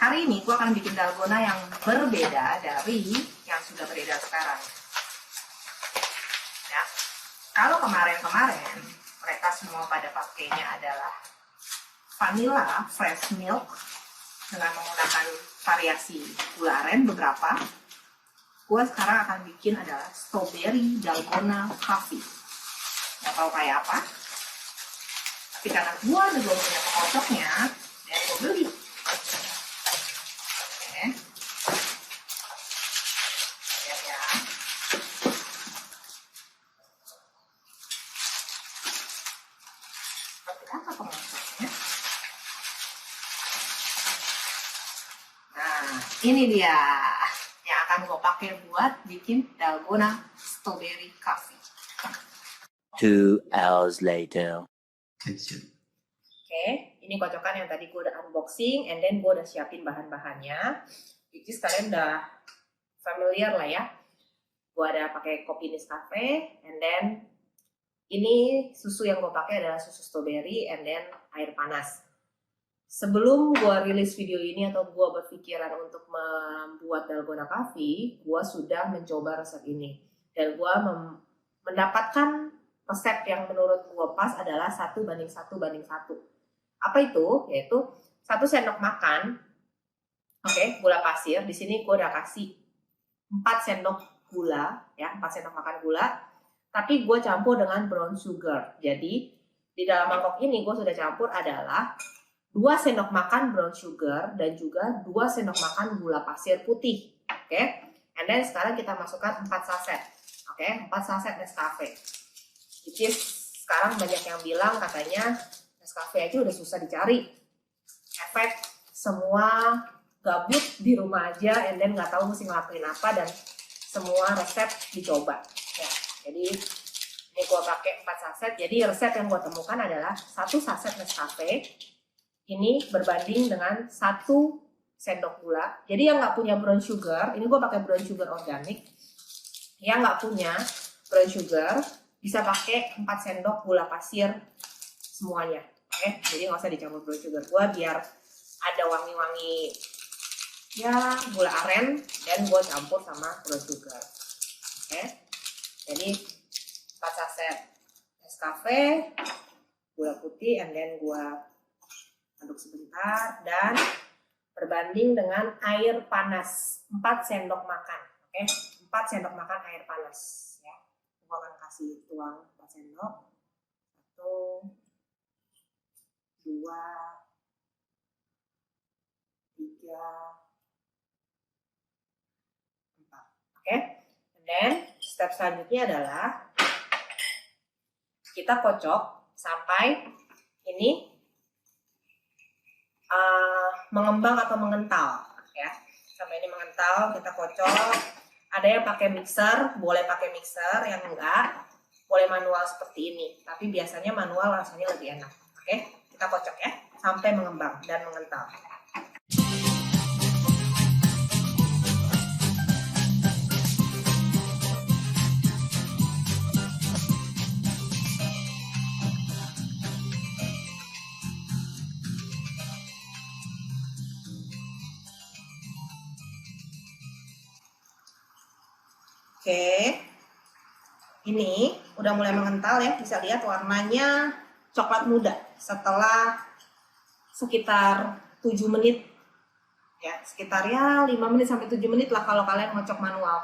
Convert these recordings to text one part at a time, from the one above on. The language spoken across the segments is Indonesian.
Hari ini gue akan bikin dalgona yang berbeda dari yang sudah beredar sekarang. Ya, kalau kemarin-kemarin mereka semua pada pakainya adalah vanilla fresh milk dengan menggunakan variasi gula aren beberapa. Gue sekarang akan bikin adalah strawberry dalgona coffee. Nggak tahu kayak apa, tapi karena gue belum punya pengocoknya, dan gue beli. Oke. Lihat ya. Seperti apa pengocoknya? Nah, ini dia yang akan gue pakai buat bikin dalgona strawberry coffee. 2 hours later. Oke, ini kocokan yang tadi gue udah unboxing, and then gue udah siapin bahan-bahannya. Which is kalian udah familiar lah ya. Gue ada pakai kopi Nescafe, and then ini susu yang gue pakai adalah susu strawberry, and then air panas. Sebelum gue rilis video ini atau gue berpikiran untuk membuat dalgona coffee, gue sudah mencoba resep ini. Dan gue mendapatkan resep yang menurut gue pas adalah 1:1:1. Apa itu? Yaitu 1 sendok makan, gula pasir. Di sini gue udah kasih 4 sendok gula, ya, 4 sendok makan gula. Tapi gue campur dengan brown sugar. Jadi di dalam mangkok ini gue sudah campur adalah 2 sendok makan brown sugar dan juga 2 sendok makan gula pasir putih. Oke. And then sekarang kita masukkan 4 saset. 4 saset Nescafe. Which is sekarang banyak yang bilang katanya Nescafe aja udah susah dicari. Efek semua gabut di rumah aja, and then nggak tahu mesti ngelakuin apa, dan semua resep dicoba. Ya, jadi ini gue pakai 4 saset. Jadi resep yang gue temukan adalah 1 saset Nescafe ini berbanding dengan 1 sendok gula. Jadi yang nggak punya brown sugar, ini gue pakai brown sugar organik. Yang nggak punya brown sugar bisa pakai 4 sendok gula pasir semuanya. Oke, jadi nggak usah dicampur brown sugar. Gue biar ada wangi-wangi ya gula aren, dan gue campur sama brown sugar. Oke, jadi 4 saset Nescafe, gula putih, and then gue aduk sebentar, dan berbanding dengan air panas 4 sendok makan. Oke, 4 sendok makan air panas. Gue akan kasih tuang 4 sendok. 1, 2, 3, 4. Oke. And then step selanjutnya adalah kita kocok sampai ini mengembang atau mengental, ya. Sampai ini mengental, kita kocok. Ada yang pakai mixer, boleh pakai mixer, yang enggak boleh manual seperti ini. Tapi biasanya manual rasanya lebih enak. Oke, kita kocok ya sampai mengembang dan mengental. Oke, ini udah mulai mengental ya, bisa lihat warnanya coklat muda setelah sekitar 7 menit ya, sekitar ya 5 menit sampai 7 menit lah kalau kalian ngocok manual.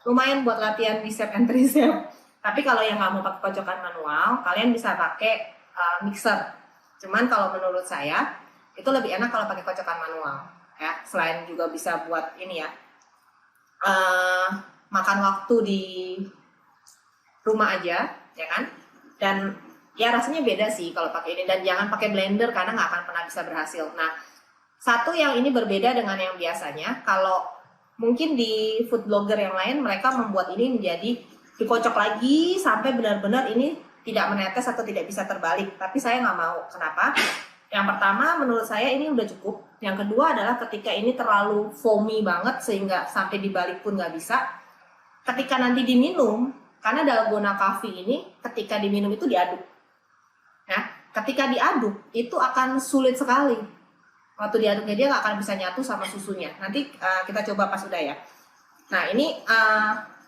Lumayan buat latihan bicep and tricep. Tapi kalau yang nggak mau pakai kocokan manual, kalian bisa pakai mixer. Cuman kalau menurut saya itu lebih enak kalau pakai kocokan manual ya. Selain juga bisa buat ini ya, makan waktu di rumah aja, ya kan? Dan ya rasanya beda sih kalau pakai ini, dan jangan pakai blender karena nggak akan pernah bisa berhasil. Nah, satu yang ini berbeda dengan yang biasanya, kalau mungkin di food blogger yang lain mereka membuat ini menjadi dikocok lagi sampai benar-benar ini tidak menetes atau tidak bisa terbalik. Tapi saya nggak mau. Kenapa? Yang pertama, menurut saya ini udah cukup. Yang kedua adalah ketika ini terlalu foamy banget sehingga sampai dibalik pun nggak bisa. Ketika nanti diminum, karena dalgona coffee ini ketika diminum itu diaduk. Nah, ketika diaduk itu akan sulit sekali. waktu diaduknya dia nggak akan bisa nyatu sama susunya. Nanti kita coba pas udah ya. Nah ini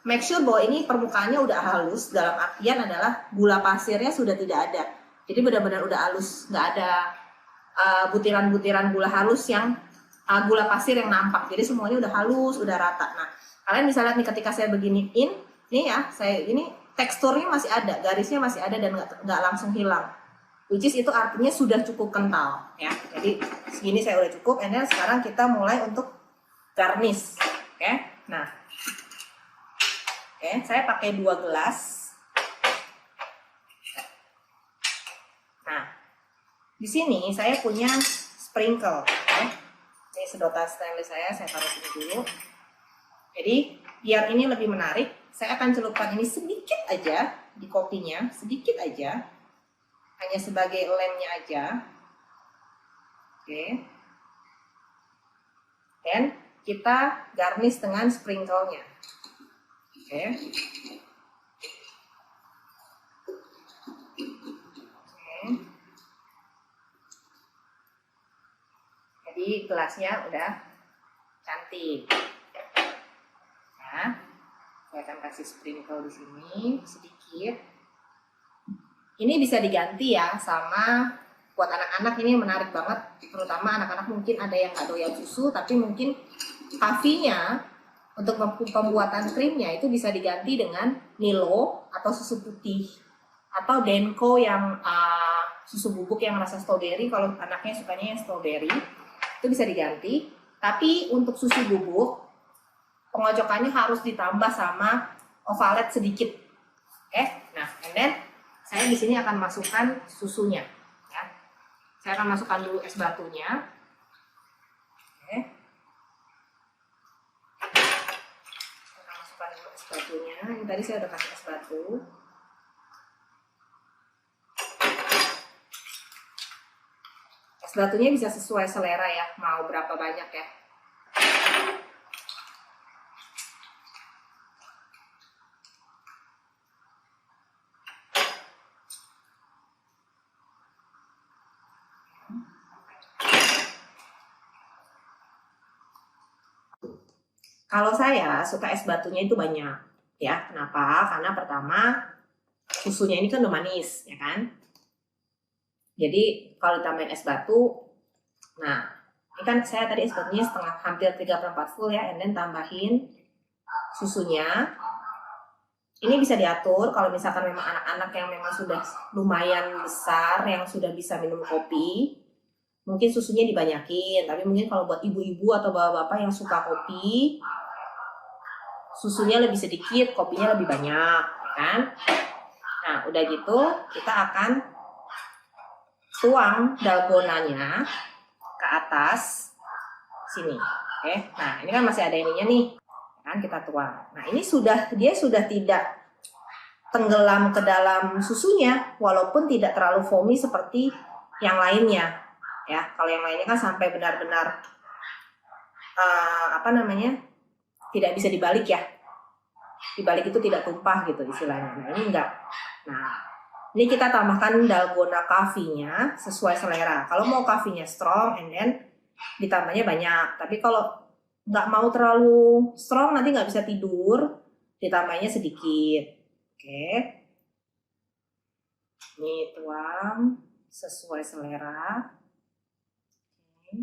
make sure bahwa ini permukaannya udah halus, dalam artian adalah gula pasirnya sudah tidak ada. Jadi benar-benar udah halus, nggak ada butiran-butiran gula halus yang gula pasir yang nampak. Jadi semuanya udah halus, udah rata. Nah kalian bisa lihat nih ketika saya beginiin, nih ya, saya ini teksturnya masih ada, garisnya masih ada dan nggak langsung hilang. Which is itu artinya sudah cukup kental ya. Jadi segini saya udah cukup. And then sekarang kita mulai untuk garnish. Oke. Nah, saya pakai 2 gelas. Nah, di sini saya punya sprinkle. Ini sedotan stainless saya taruh sini dulu. Jadi biar ini lebih menarik, saya akan celupkan ini sedikit aja di kopinya, sedikit aja, hanya sebagai lemnya aja. Oke. Dan kita garnish dengan sprinkle-nya. Oke. Jadi gelasnya udah cantik. Ya. Saya akan kasih sprinkle di sini sedikit. Ini bisa diganti ya sama buat anak-anak, ini menarik banget, terutama anak-anak mungkin ada yang nggak doyan susu, tapi mungkin coffee-nya untuk pembuatan krimnya itu bisa diganti dengan Milo atau susu putih atau Denko yang susu bubuk yang rasa strawberry. Kalau anaknya sukanya yang strawberry itu bisa diganti. Tapi untuk susu bubuk pengocokannya harus ditambah sama ovalet sedikit. Oke, nah, and then saya di sini akan masukkan susunya. Ya. Saya akan masukkan dulu es batunya. Oke. Saya akan masukkan dulu es batunya. Ini tadi saya udah kasih es batu. Es batunya bisa sesuai selera ya, mau berapa banyak ya. Kalau saya suka es batunya itu banyak, ya. Kenapa? Karena pertama susunya ini kan udah manis, ya kan? Jadi kalau ditambahin es batu, nah ini kan saya tadi es batunya setengah, hampir 3/4 full ya, and then tambahin susunya. Ini bisa diatur kalau misalkan memang anak-anak yang memang sudah lumayan besar, yang sudah bisa minum kopi, mungkin susunya dibanyakin. Tapi mungkin kalau buat ibu-ibu atau bapak-bapak yang suka kopi, susunya lebih sedikit, kopinya lebih banyak, kan? Nah, udah gitu kita akan tuang dalgonanya ke atas sini. Oke. Nah, ini kan masih ada ininya nih. Kan kita tuang. Nah, ini dia sudah tidak tenggelam ke dalam susunya walaupun tidak terlalu foamy seperti yang lainnya. Ya, kalau yang lainnya kan sampai benar-benar tidak bisa dibalik ya. Dibalik itu tidak tumpah gitu istilahnya. Nah, ini enggak. Nah, ini kita tambahkan dalgona coffee-nya sesuai selera. Kalau mau coffee-nya strong, and then ditambahnya banyak. Tapi kalau nggak mau terlalu strong, nanti nggak bisa tidur, ditambahnya sedikit. Oke. Ini tuang sesuai selera. Oke.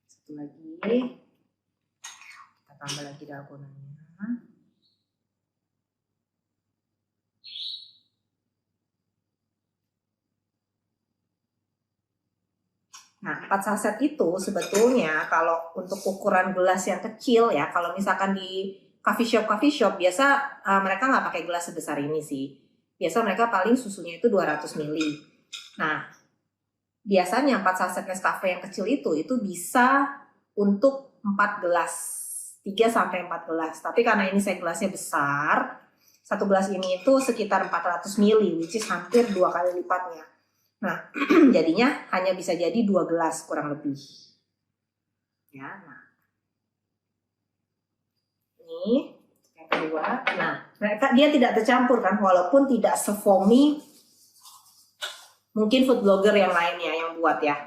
Satu lagi, kita tambah lagi dalgonanya. Nah, 4 saset itu sebetulnya kalau untuk ukuran gelas yang kecil ya, kalau misalkan di coffee shop biasa mereka nggak pakai gelas sebesar ini sih. Biasa mereka paling susunya itu 200 ml. Nah, biasanya 4 saset Nescafe yang kecil itu bisa untuk 4 gelas, 3-4 gelas. Tapi karena ini saya gelasnya besar, satu gelas ini itu sekitar 400 ml, which is hampir 2 kali lipatnya. Nah, jadinya hanya bisa jadi 2 gelas kurang lebih. Ya, nah. Ini yang kedua. Nah, dia tidak tercampur kan, walaupun tidak se-foamy mungkin food blogger yang lainnya yang buat ya.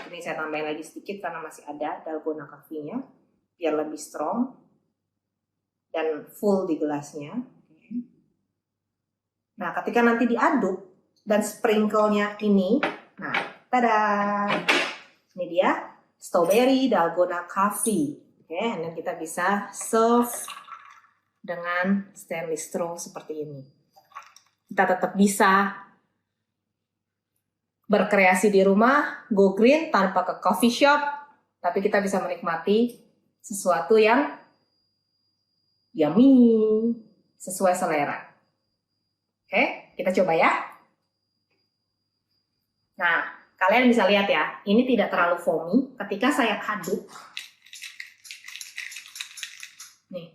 Ini saya tambahin lagi sedikit karena masih ada dalgona coffee-nya biar lebih strong dan full di gelasnya. Nah, ketika nanti diaduk dan sprinkle-nya ini, nah, tada! Ini dia strawberry dalgona coffee. Oke, dan kita bisa serve dengan stainless straw seperti ini. Kita tetap bisa berkreasi di rumah, go green tanpa ke coffee shop, tapi kita bisa menikmati sesuatu yang yummy, sesuai selera. Oke, kita coba ya. Nah, kalian bisa lihat ya, ini tidak terlalu foamy. Ketika saya aduk, nih,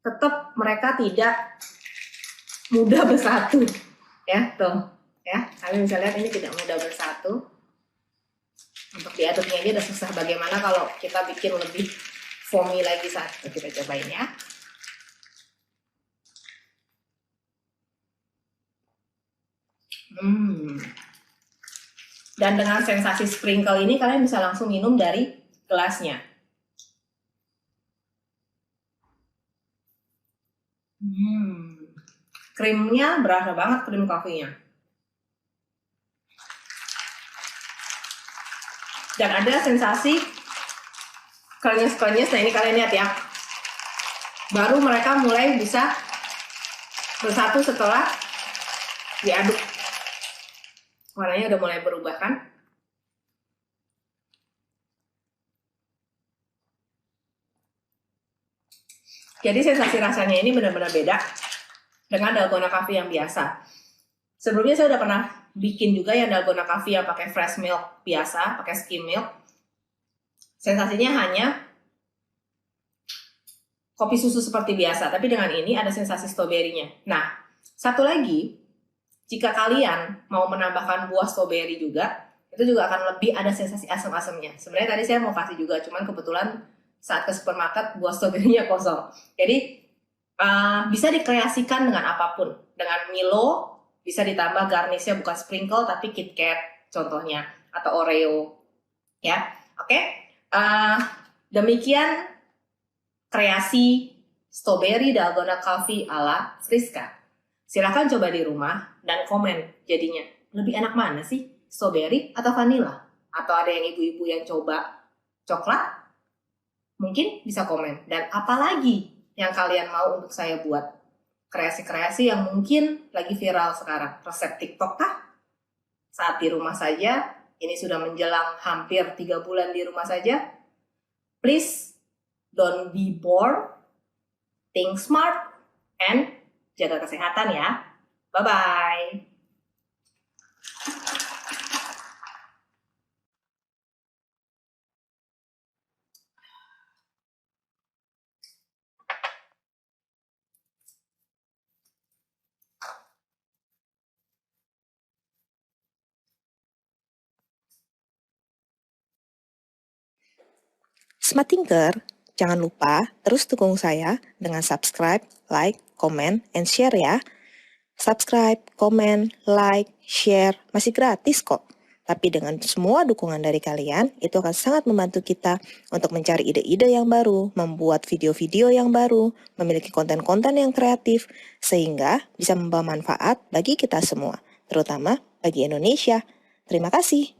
tetap mereka tidak mudah bersatu, ya, tuh, ya. Kalian bisa lihat ini tidak mudah bersatu. Untuk diaduknya aja udah susah. Bagaimana kalau kita bikin lebih foamy lagi saat kita cobain ya. Dan dengan sensasi sprinkle ini kalian bisa langsung minum dari gelasnya. Krimnya berasa banget, krim coffee-nya. Dan ada sensasi krenyes-krenyes. Nah, ini kalian lihat ya. Baru mereka mulai bisa bersatu setelah diaduk. Warnanya udah mulai berubah kan? Jadi sensasi rasanya ini benar-benar beda dengan dalgona coffee yang biasa. Sebelumnya saya udah pernah bikin juga yang dalgona coffee yang pakai fresh milk biasa, pakai skim milk. Sensasinya hanya kopi susu seperti biasa, tapi dengan ini ada sensasi stroberinya. Nah, satu lagi, jika kalian mau menambahkan buah stroberi juga, itu juga akan lebih ada sensasi asam-asamnya. Sebenarnya tadi saya mau kasih juga, cuman kebetulan saat ke supermarket buah stroberinya kosong. Jadi bisa dikreasikan dengan apapun. Dengan Milo, bisa ditambah garnishnya bukan sprinkle, tapi KitKat contohnya, atau Oreo. Ya, oke. Demikian kreasi strawberry dalgona coffee ala Friska. Silahkan coba di rumah dan komen jadinya. Lebih enak mana sih? Strawberry atau vanilla? Atau ada yang ibu-ibu yang coba coklat? Mungkin bisa komen. Dan apalagi yang kalian mau untuk saya buat? Kreasi-kreasi yang mungkin lagi viral sekarang. Resep TikTok kah? Saat di rumah saja. Ini sudah menjelang hampir 3 bulan di rumah saja. Please don't be bored. Think smart. And jaga kesehatan ya. Bye-bye. Smart Thinker, jangan lupa terus dukung saya dengan subscribe, like, comment, and share ya. Subscribe, comment, like, share, masih gratis kok. Tapi dengan semua dukungan dari kalian, itu akan sangat membantu kita untuk mencari ide-ide yang baru, membuat video-video yang baru, memiliki konten-konten yang kreatif, sehingga bisa membawa manfaat bagi kita semua, terutama bagi Indonesia. Terima kasih.